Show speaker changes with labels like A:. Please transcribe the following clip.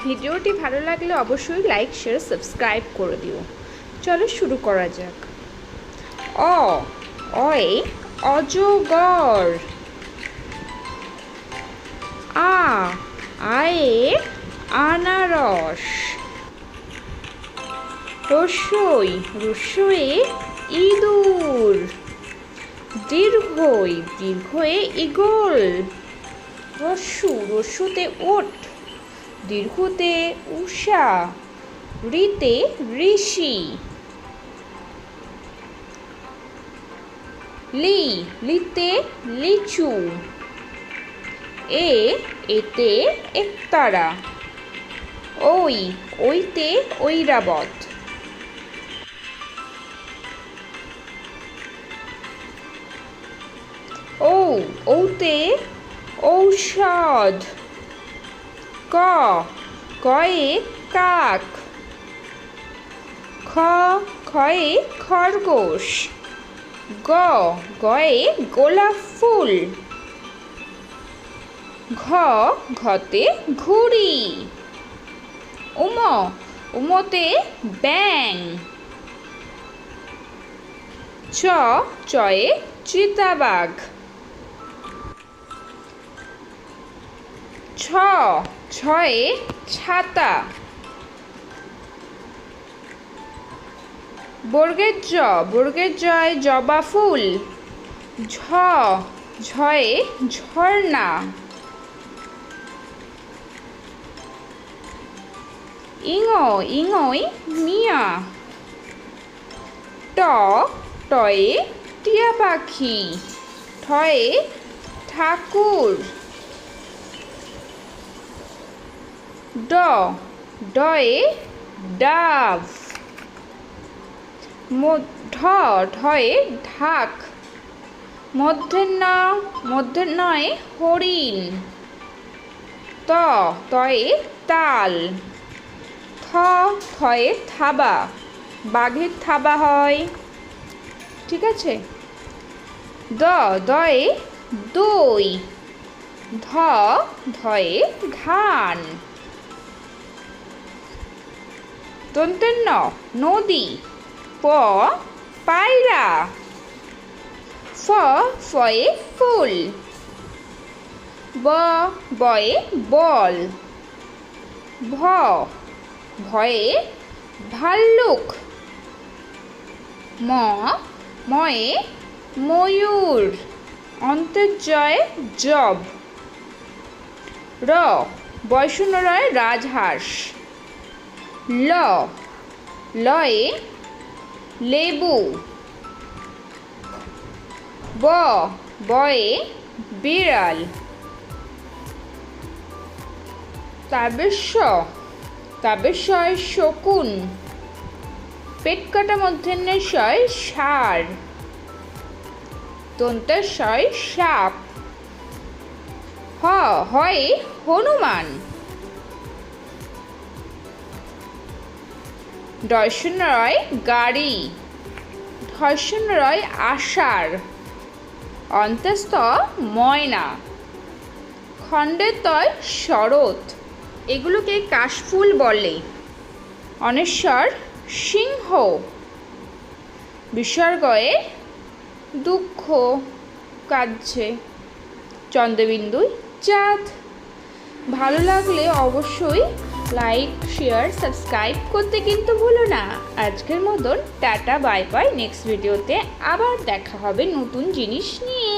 A: ভিডিওটি ভালো লাগলে অবশ্যই লাইক শেয়ার সাবস্ক্রাইব করে দিও। চলো শুরু করা যাক। অয়ে অজগর। আয়ে আনারস। রসইয়ে ইঁদুর। দীর্ঘয়ে ঈগল। রস্যুতে ওট। দীর্ঘতে উষা। ঋতে ঋষি। লিতে লিচু। এতে একতারা। ওইতে ঐরাবত। ঔতে ঔষধ। কয়ে কাক। খয়ে খরগোশ। গয়ে গোলাপ ফুল। ঘতে ঘুড়ি। উমতে ব্যাঙ। চয়ে চিতাবাঘ। ছয়ে ছাতা। বর্গের জয় জবা ফুল। ঝয়ে ঝর্ণা। ইঙয় মিয়া। টয়ে টিয়া পাখি। ঠয়ে ঠাকুর। ডয়ে ডাব। ঢয়ে ঢাক। মূর্ধন্যয়ে হরিণ। তয়ে তাল। থয়ে থাবা। বাঘের থাবা হয়, ঠিক আছে। দয়ে দই। ধয়ে ধান। দন্তের নদী। পায়রা। ফয়ে ফুল। বয়ে বল। ভয়ে ভাল্লুক। ময়ে ময়ূর। অন্তের জয়ে জব। বয়শূন্যরয়ে রাজহাঁস। লয়ে লেবু। বয়ে বিড়াল। তাবেশ্বয়ে শকুন। পেট কাটা মূর্ধন্যের শয় ষাঁড়। দন্তের শয় সাপ। হয়ে হনুমান। ডয়শূন্যরয় গাড়ি। ঢয়শূন্যরয় আষাঢ়। অন্ত্যস্ত ময়না। খণ্ডের তয় শরৎ। এগুলোকে কাশফুল বলে। অনেশ্বর সিংহ। বিসর্গয়ে দুঃখ কাঁদছে। চন্দ্রবিন্দুয় চাঁদ। ভালো লাগলে অবশ্যই লাইক শেয়ার সাবস্ক্রাইব করতে কিন্তু ভুলো না। আজকের মতন টাটা বাই বাই। নেক্সট ভিডিওতে আবার দেখা হবে নতুন জিনিস নিয়ে।